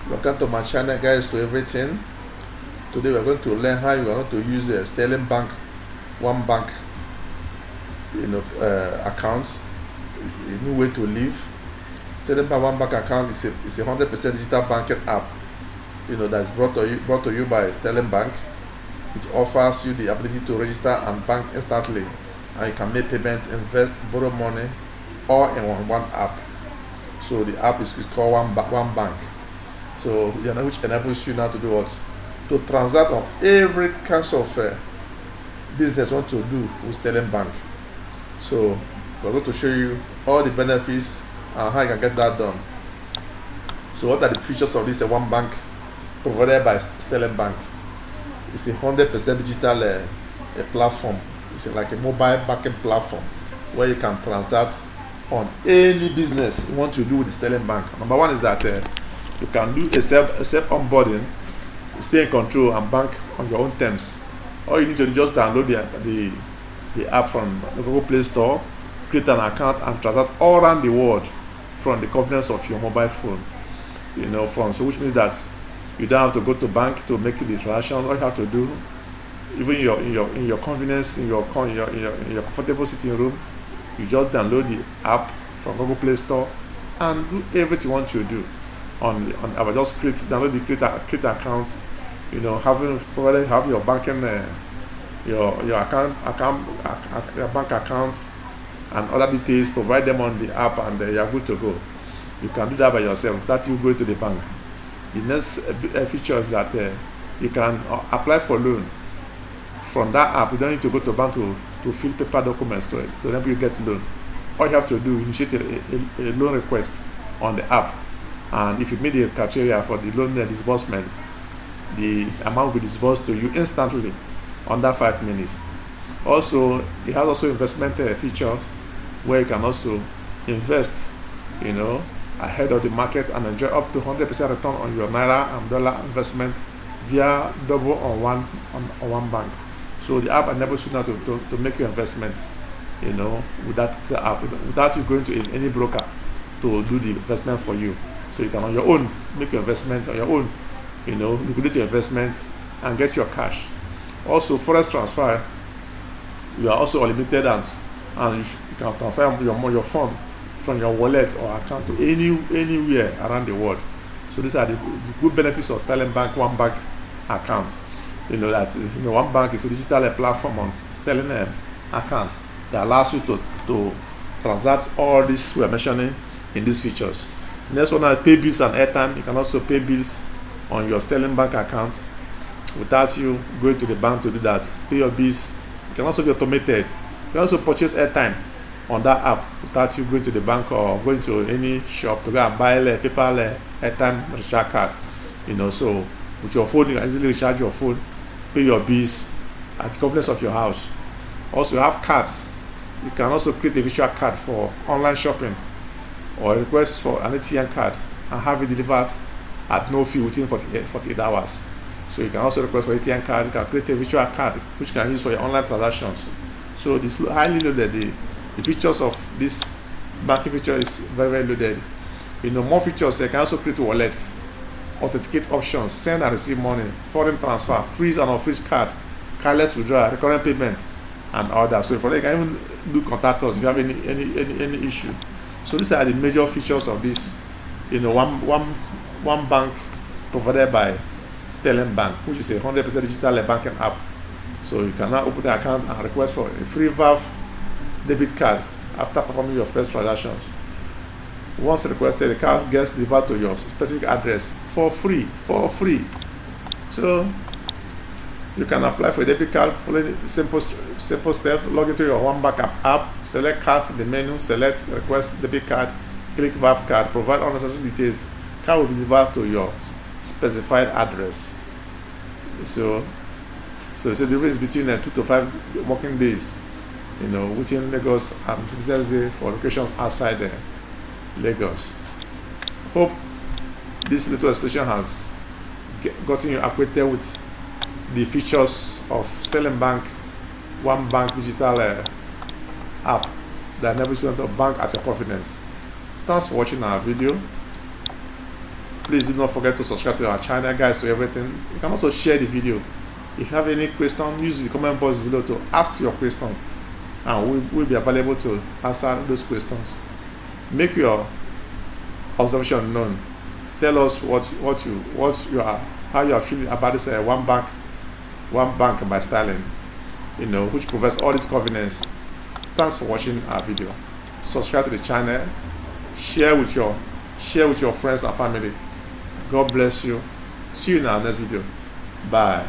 Welcome to my channel, guys, to everything. Today we're going to learn how you are going to use a Sterling Bank OneBank account, a new way to live. Sterling Bank OneBank account is a 100% digital banking app that's brought to you by Sterling Bank. It offers you the ability to register and bank instantly, and you can make payments, invest, borrow money, all in one app. So the app is called OneBank. So which enables you now to do what? To transact on every kind of business you want to do with Sterling Bank. So we're going to show you all the benefits and how you can get that done. So what are the features of this OneBank provided by Sterling Bank? It's a 100% digital platform. It's like a mobile banking platform where you can transact on any business you want to do with the Sterling Bank. Number one is that you can do a self onboarding, stay in control and bank on your own terms. All you need to do is just download the app from the Google Play Store, create an account and transact all around the world from the convenience of your mobile phone. So which means that you don't have to go to bank to make the transaction. All you have to do, even in your convenience, in your comfortable sitting room, you just download the app from Google Play Store and do everything you want to do. I just download the create account. Have your banking your bank account and other details. Provide them on the app, and you are good to go. You can do that by yourself without you going to the bank. The next feature is that you can apply for loan from that app. You don't need to go to bank to fill paper documents to help you get loan. All you have to do is initiate a loan request on the app, and if you meet the criteria for the loan disbursement, the amount will be disbursed to you instantly under 5 minutes. Also, it has also investment features where you can also invest ahead of the market and enjoy up to 100% return on your naira and dollar investment via double on one bank. So the app enables you now to make your investments with that app without you going to any broker to do the investment for you. So you can on your own make your investment on your own, liquidate your investment and get your cash. Also, forex transfer, you are also unlimited, and you can transfer your fund from your wallet or account to anywhere around the world. So these are the good benefits of Sterling Bank OneBank account. OneBank is a digital platform on Sterling account that allows you to transact all this we're mentioning in these features. Next one are pay bills and airtime. You can also pay bills on your Sterling Bank account without you going to the bank to do that. Pay your bills. It can also be automated. You can also purchase airtime on that app without you going to the bank or going to any shop to go and buy a paper airtime recharge card. So with your phone you can easily recharge your phone, pay your bills at the convenience of your house. Also, you have cards. You can also create a virtual card for online shopping or request for an ATM card and have it delivered at no fee within 48 hours. So you can also request for ATM card. You can create a virtual card which you can use for your online transactions. So this highly loaded. The features of this banking feature is very, very loaded. More features. You can also create wallets, authenticate options, send and receive money, foreign transfer, freeze and unfreeze card, cardless withdrawal, recurrent payment, and others. So you can even do contact us if you have any issue. So these are the major features of this one bank provided by Sterling Bank, which is a 100% digital banking app. So you can now open the account and request for a free Valve debit card after performing your first transactions. Once requested, the card gets delivered to your specific address for free. So you can apply for a debit card following the simple step. Log into your OneBank app, select cards in the menu, select request debit card, click Valve card, provide all necessary details. Card will be delivered to your specified address. So it's a difference between 2 to 5 working days, within Lagos and business day for locations outside Lagos. Hope this little explanation has gotten you acquainted with the features of Sterling Bank OneBank digital app that enables you to bank at your convenience. Thanks for watching our video. Please do not forget to subscribe to our channel, guys, to everything. You can also share the video. If you have any question, use the comment box below to ask your question, and we'll be available to answer those questions. Make your observation known. Tell us how you are feeling about this OneBank by Sterling, which provides all these convenience. Thanks for watching our video. Subscribe to the channel, share with your friends and family. God bless you. See you in our next video. Bye.